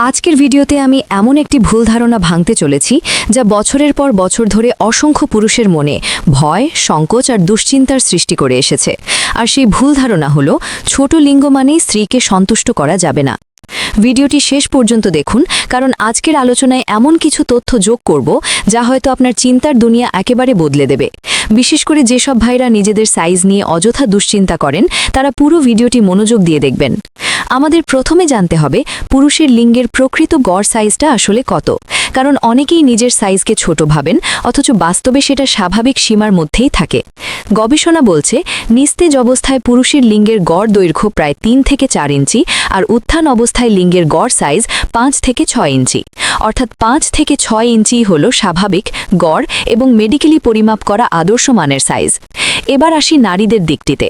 আজকের ভিডিওতে আমি এমন একটি ভুল ধারণা ভাঙতে চলেছি যা বছরের পর বছর ধরে অসংখ্য পুরুষের মনে ভয়, সংকোচ আর দুশ্চিন্তার সৃষ্টি করে এসেছে। আর সেই ভুল ধারণা হলো ছোট লিঙ্গ মানেই স্ত্রীকে সন্তুষ্ট করা যাবে না। ভিডিওটি শেষ পর্যন্ত দেখুন, কারণ আজকের আলোচনায় এমন কিছু তথ্য যোগ করব যা হয়তো আপনার চিন্তার দুনিয়া একেবারে বদলে দেবে। বিশেষ করে যেসব ভাইরা নিজেদের সাইজ নিয়ে অযথা দুশ্চিন্তা করেন, তারা পুরো ভিডিওটি মনোযোগ দিয়ে দেখবেন। আমাদের প্রথমে জানতে হবে পুরুষের লিঙ্গের প্রকৃত গড় সাইজটা আসলে কত, কারণ অনেকেই নিজের সাইজকে ছোট ভাবেন, অথচ বাস্তবে সেটা স্বাভাবিক সীমার মধ্যেই থাকে। গবেষণা বলছে নিস্তেজ অবস্থায় পুরুষের লিঙ্গের গড় দৈর্ঘ্য প্রায় 3 থেকে 4 ইঞ্চি, আর উত্থান অবস্থায় লিঙ্গের গড় সাইজ 5 থেকে 6 ইঞ্চি। অর্থাৎ 5 থেকে 6 ইঞ্চি হল স্বাভাবিক গড় এবং মেডিকেলি পরিমাপ করা আদর্শ মানের সাইজ। এবার আসি নারীদের দিকটিতে।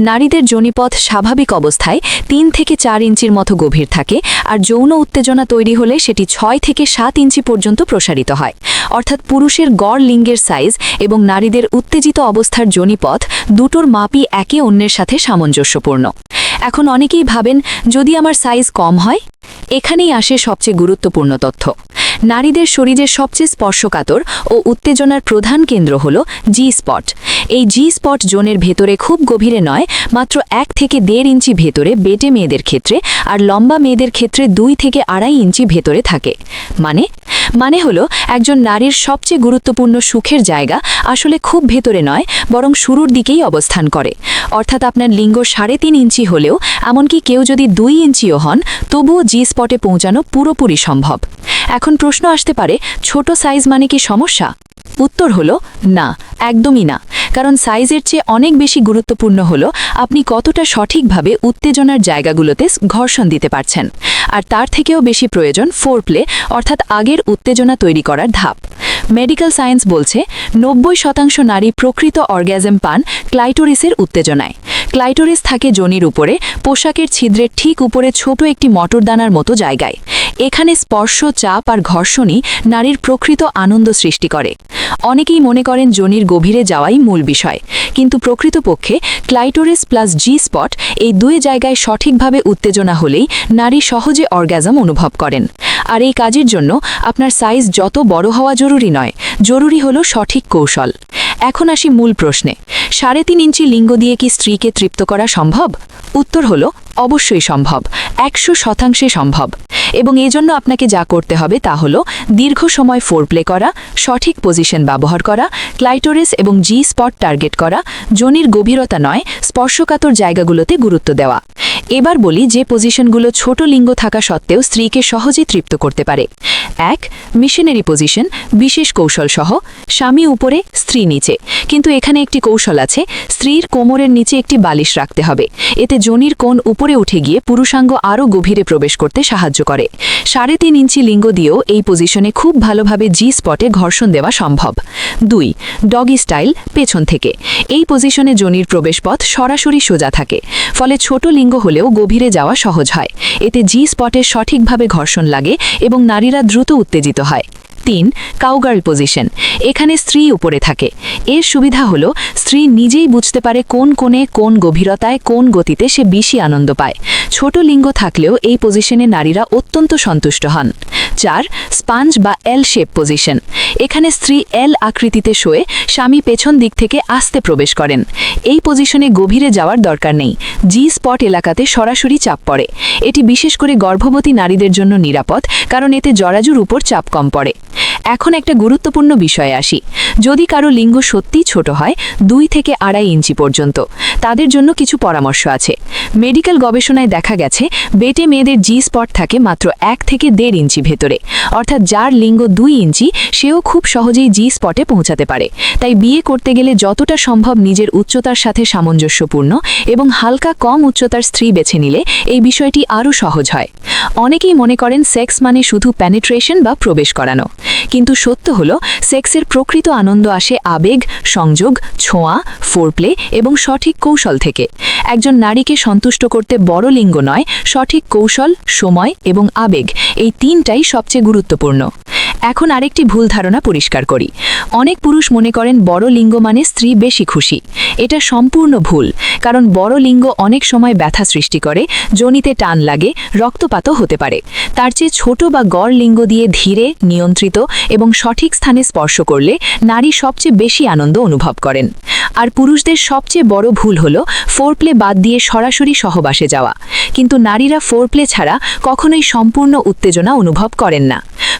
নারীদের যোনিপথ স্বাভাবিক অবস্থায় 3 থেকে 4 ইঞ্চির মতো গভীর থাকে, আর যৌন উত্তেজনা তৈরি হলে সেটি 6 থেকে 7 ইঞ্চি পর্যন্ত প্রসারিত হয়। অর্থাৎ পুরুষের গড় লিঙ্গের সাইজ এবং নারীদের উত্তেজিত অবস্থার যোনিপথ দুটোর মাপই একে অন্যের সাথে সামঞ্জস্যপূর্ণ। এখন অনেকেই ভাবেন, যদি আমার সাইজ কম হয়? এখানেই আসে সবচেয়ে গুরুত্বপূর্ণ তথ্য। নারীদের শরীরের সবচেয়ে স্পর্শকাতর ও উত্তেজনার প্রধান কেন্দ্র হল জি স্পট। এই জি স্পট জোনের ভেতরে খুব গভীরে নয়, মাত্র 1 থেকে 1.5 ইঞ্চি ভেতরে বেটে মেয়েদের ক্ষেত্রে, আর লম্বা মেয়েদের ক্ষেত্রে 2 থেকে 2.5 ইঞ্চি ভেতরে থাকে। মানে হলো একজন নারীর সবচেয়ে গুরুত্বপূর্ণ সুখের জায়গা আসলে খুব ভেতরে নয়, বরং শুরুর দিকেই অবস্থান করে। অর্থাৎ আপনার লিঙ্গ 3.5 ইঞ্চি হলেও, এমনকি কেউ যদি 2 ইঞ্চিও হন, তবুও জি স্পটে পৌঁছানো পুরোপুরি সম্ভব। এখন প্রশ্ন আসতে পারে, ছোট সাইজ মানে কি সমস্যা? উত্তর হলো না, একদমই না। কারণ সাইজের চেয়ে অনেক বেশি গুরুত্বপূর্ণ হলো আপনি কতটা সঠিকভাবে উত্তেজনার জায়গাগুলোতে ঘর্ষণ দিতে পারছেন। আর তার থেকেও বেশি প্রয়োজন ফোরপ্লে, অর্থাৎ আগের উত্তেজনা তৈরি করার ধাপ। মেডিকেল সায়েন্স বলছে 90% নারী প্রকৃত অর্গ্যাজম পান ক্লাইটোরিসের উত্তেজনায়। ক্লাইটোরিস থাকে যোনির উপরে, পোশাকের ছিদ্রের ঠিক উপরে ছোট একটি মটরদানার মতো জায়গায়। এখানে স্পর্শ, চাপ আর ঘর্ষণই নারীর প্রকৃত আনন্দ সৃষ্টি করে। অনেকেই মনে করেন যোনির গভীরে যাওয়াই মূল বিষয়, কিন্তু প্রকৃতপক্ষে ক্লাইটোরিস প্লাস জি স্পট এই দুই জায়গায় সঠিকভাবে উত্তেজনা হলেই নারী সহজে অর্গ্যাজম অনুভব করেন। আর এই কাজের জন্য আপনার সাইজ যত বড় হওয়া জরুরি নয়, জরুরি হলো সঠিক কৌশল। এখন আসি মূল প্রশ্নে, 3.5 ইঞ্চি লিঙ্গ দিয়ে কি স্ত্রীকে তৃপ্ত করা সম্ভব? উত্তর হলো অবশ্যই সম্ভব, 100% সম্ভব। এবং এজন্য আপনাকে যা করতে হবে তা হলো দীর্ঘ সময় ফোরপ্লে করা, সঠিক পজিশন ব্যবহার করা, ক্লাইটোরিস এবং জি স্পট টার্গেট করা, যোনির গভীরতা নয়, স্পর্শকাতর জায়গাগুলোতে গুরুত্ব দেওয়া। এবার বলি যে পজিশনগুলো ছোট লিঙ্গ থাকা সত্ত্বেও স্ত্রীকে সহজে তৃপ্ত করতে পারে। 1. মিশনারি পজিশন, বিশেষ কৌশল সহ। স্বামী উপরে, স্ত্রী নিচে। কিন্তু এখানে একটি কৌশল আছে, স্ত্রীর কোমরের নিচে একটি বালিশ রাখতে হবে। এতে যোনির কোণ উপরে উঠে গিয়ে পুরুষাঙ্গ আরও গভীরে প্রবেশ করতে সাহায্য করে। 3.5 ইঞ্চি লিঙ্গ দিয়েও এই পজিশনে খুব ভালোভাবে জি স্পটে ঘর্ষণ দেওয়া সম্ভব। 2. ডগি স্টাইল, পেছন থেকে। এই পজিশনে যোনির প্রবেশপথ সরাসরি সোজা থাকে, ফলে ছোট লিঙ্গ হলেও গভীরে যাওয়া সহজ হয়। এতে জি স্পটে সঠিকভাবে ঘর্ষণ লাগে এবং নারীরা দ্রুত উত্তেজিত হয়। 3. কাউগার্ল পজিশন। এখানে স্ত্রী উপরে থাকে। এর সুবিধা হলো স্ত্রী নিজেই বুঝতে পারে কোন কোণে, কোন গভীরতায়, কোন গতিতে সে বেশি আনন্দ পায়। ছোট লিঙ্গ থাকলেও এই পজিশনে নারীরা অত্যন্ত সন্তুষ্ট হন। 4. স্পাঞ্জ বা এল শেপ পজিশন। এখানে স্ত্রী এল আকৃতিতে শোয়ে, স্বামী পেছন দিক থেকে আস্তে প্রবেশ করেন। এই পজিশনে গভীরে যাওয়ার দরকার নেই, জি স্পট এলাকাতে সরাসরি চাপ পড়ে। এটি বিশেষ করে গর্ভবতী নারীদের জন্য নিরাপদ, কারণ এতে জরাজুর উপর চাপ কম পড়ে। এখন একটা গুরুত্বপূর্ণ বিষয়ে আসি, যদি কারো লিঙ্গ সত্যিই ছোট হয় 2 থেকে 2.5 ইঞ্চি পর্যন্ত, তাদের জন্য কিছু পরামর্শ আছে। মেডিকেল গবেষণায় দেখা গেছে বেটে মেয়েদের জি স্পট থাকে মাত্র 1 থেকে 1.5 ইঞ্চি ভেতরে। অর্থাৎ যার লিঙ্গ 2 ইঞ্চি সেও খুব সহজেই জি স্পটে পৌঁছাতে পারে। তাই বিয়ে করতে গেলে যতটা সম্ভব নিজের উচ্চতার সাথে সামঞ্জস্যপূর্ণ এবং হালকা কম উচ্চতার স্ত্রী বেছে নিলে এই বিষয়টি আরও সহজ হয়। অনেকেই মনে করেন সেক্স মানে শুধু পেনিট্রেশন বা প্রবেশ করানো, কিন্তু সত্য হলো সেক্সের প্রকৃত আনন্দ আসে আবেগ, সংযোগ, ছোঁয়া, ফোরপ্লে এবং সঠিক কৌশল থেকে। একজন নারীকে সন্তুষ্ট করতে বড় লিঙ্গ নয়, সঠিক কৌশল, সময় এবং আবেগ, এই 3টাই সবচেয়ে গুরুত্বপূর্ণ। এখন আরেকটি ভুল ধারণা পরিষ্কার করি। অনেক পুরুষ মনে করেন বড় লিঙ্গ মানে স্ত্রী বেশি খুশি। এটা সম্পূর্ণ ভুল, কারণ বড় লিঙ্গ অনেক সময় ব্যথা সৃষ্টি করে, যোনিতে টান লাগে, রক্তপাতও হতে পারে। তার চেয়ে ছোট বা গড় লিঙ্গ দিয়ে ধীরে, নিয়ন্ত্রিত এবং সঠিক স্থানে স্পর্শ করলে নারী সবচেয়ে বেশি আনন্দ অনুভব করেন। আর পুরুষদের সবচেয়ে বড় ভুল হলো ফোরপ্লে বাদ দিয়ে সরাসরি সহবাসে যাওয়া। কিন্তু নারীরা ফোরপ্লে ছাড়া কখনোই সম্পূর্ণ উত্তেজনা অনুভব করেন না।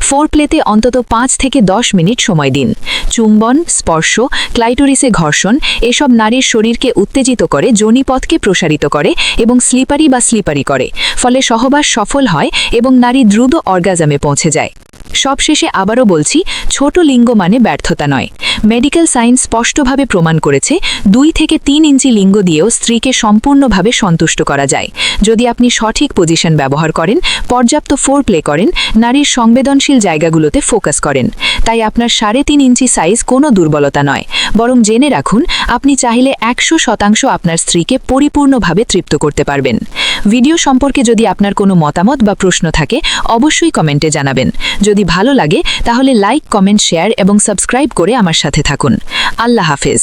ফোরপ্লেতে অন্তত 5 থেকে 10 মিনিট সময় দিন। চুম্বন, স্পর্শ, ক্লাইটোরিসে ঘর্ষণ এসব নারীর শরীরকে উত্তেজিত করে, যোনিপথকে প্রসারিত করে এবং স্লিপারি করে। ফলে সহবাস সফল হয় এবং নারী দ্রুত অর্গাজমে পৌঁছে যায়। সবশেষে আবারও বলছি, ছোট লিঙ্গ মানে ব্যর্থতা নয়। মেডিকেল সায়েন্স স্পষ্টভাবে প্রমাণ করেছে 2 থেকে 3 ইঞ্চি লিঙ্গ দিয়েও স্ত্রীকে সম্পূর্ণভাবে সন্তুষ্ট করা যায়, যদি আপনি সঠিক পজিশন ব্যবহার করেন, পর্যাপ্ত ফোরপ্লে করেন, নারীর সংবেদনশীল জায়গাগুলোতে ফোকাস করেন। তাই আপনার 3.5 ইঞ্চি সাইজ কোনো দুর্বলতা নয়, বরং জেনে রাখুন আপনি চাইলে 100% আপনার স্ত্রীকে পরিপূর্ণভাবে তৃপ্ত করতে পারবেন। ভিডিও সম্পর্কে যদি আপনার কোনো মতামত বা প্রশ্ন থাকে, অবশ্যই কমেন্টে জানাবেন। যদি ভালো লাগে তাহলে লাইক, কমেন্ট, শেয়ার এবং সাবস্ক্রাইব করে আমার সাথে থাকুন। আল্লাহ হাফেজ।